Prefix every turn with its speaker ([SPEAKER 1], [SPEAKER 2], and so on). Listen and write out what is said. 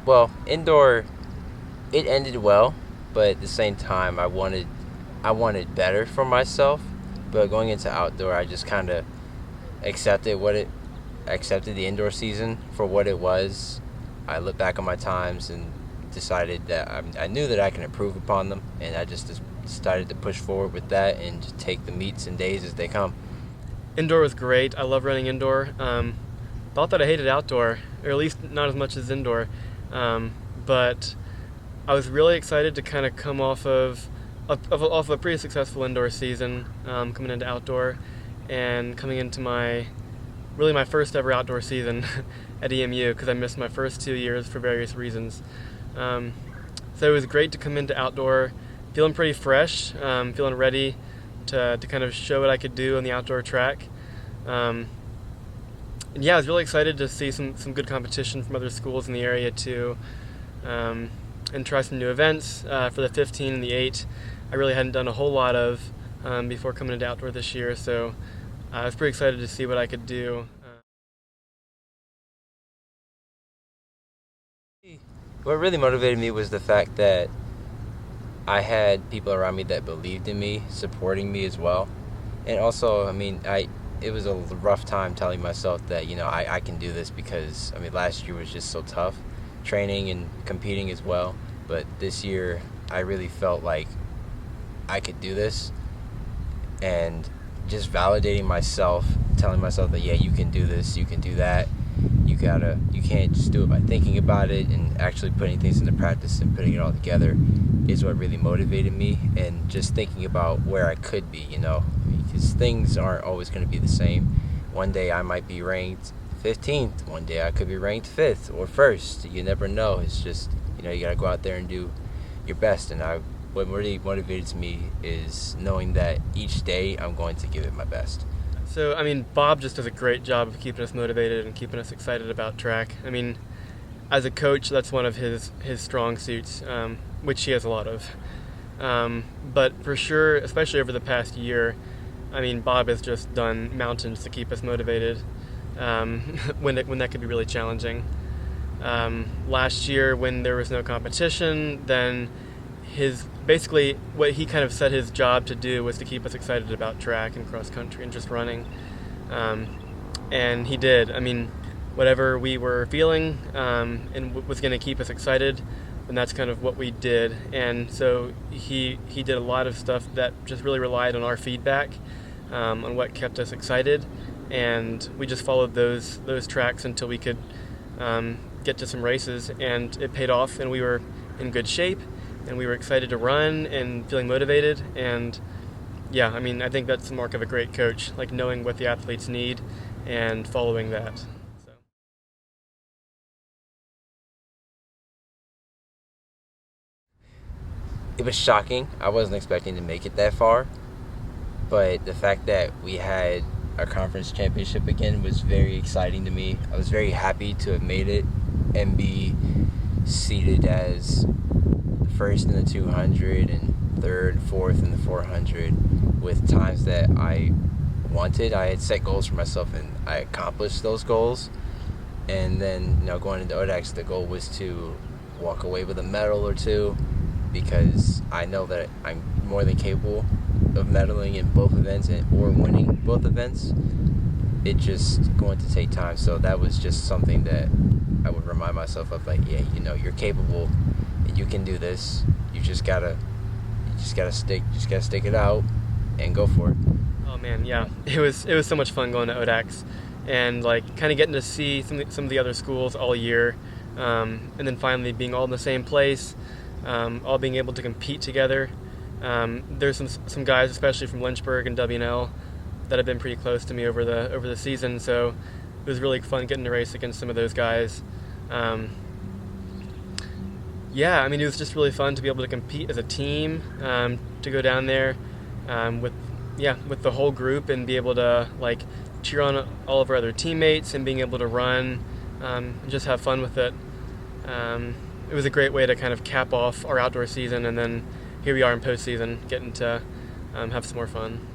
[SPEAKER 1] Well, indoor, it ended well, but at the same time, I wanted better for myself. But going into outdoor, I just kind of accepted what it accepted the indoor season for what it was. I looked back on my times and decided that I knew that I can improve upon them, and I just decided to push forward with that and just take the meets and days as they come.
[SPEAKER 2] Indoor was great. I love running indoor. Thought that I hated outdoor, or at least not as much as indoor. But I was really excited to kind of come off a pretty successful indoor season, coming into outdoor, and coming into my first ever outdoor season at EMU, because I missed my first 2 years for various reasons. So it was great to come into outdoor, feeling pretty fresh, feeling ready to kind of show what I could do on the outdoor track. And yeah, I was really excited to see some good competition from other schools in the area too, and try some new events for the 15 and the 8. I really hadn't done a whole lot of before coming into outdoor this year, so I was pretty excited to see what I could do.
[SPEAKER 1] What really motivated me was the fact that I had people around me that believed in me, supporting me as well. And also, it was a rough time telling myself that, I can do this because, last year was just so tough, training and competing as well. But this year, I really felt like I could do this, and just validating myself, telling myself that, yeah, you can do this, you can do that. You can't just do it by thinking about it, and actually putting things into practice and putting it all together is what really motivated me. And just thinking about where I could be, because things aren't always going to be the same. One day I might be ranked 15th, one day I could be ranked 5th or 1st. You never know. It's just, you got to go out there and do your best. And what really motivates me is knowing that each day I'm going to give it my best.
[SPEAKER 2] So, Bob just does a great job of keeping us motivated and keeping us excited about track. As a coach, that's one of his strong suits, which he has a lot of. But for sure, especially over the past year, Bob has just done mountains to keep us motivated when that could be really challenging. Last year, when there was no competition, then basically what he kind of set his job to do was to keep us excited about track and cross country and just running. And he did. Whatever we were feeling and was going to keep us excited, and that's kind of what we did. And so he did a lot of stuff that just really relied on our feedback, on what kept us excited, and we just followed those tracks until we could get to some races, and it paid off, and we were in good shape, and we were excited to run and feeling motivated. And yeah, I think that's the mark of a great coach, like knowing what the athletes need and following that. So.
[SPEAKER 1] It was shocking. I wasn't expecting to make it that far, but the fact that we had our conference championship again was very exciting to me. I was very happy to have made it and be seated as first in the 200 and third, fourth in the 400 with times that I wanted. I had set goals for myself, and I accomplished those goals. And then, going into ODACs, the goal was to walk away with a medal or two, because I know that I'm more than capable of medaling in both events or winning both events. It's just going to take time. So that was just something that I would remind myself of, like, yeah, you're capable and you can do this. You just gotta stick it out and go for it.
[SPEAKER 2] Oh man, yeah, it was so much fun going to ODACs, and like kind of getting to see some of the other schools all year, and then finally being all in the same place, all being able to compete together. There's some guys, especially from Lynchburg and WNL, that have been pretty close to me over the season, so it was really fun getting to race against some of those guys. Yeah, it was just really fun to be able to compete as a team, to go down there with the whole group and be able to like cheer on all of our other teammates and being able to run and just have fun with it. It was a great way to kind of cap off our outdoor season, and then here we are in postseason getting to have some more fun.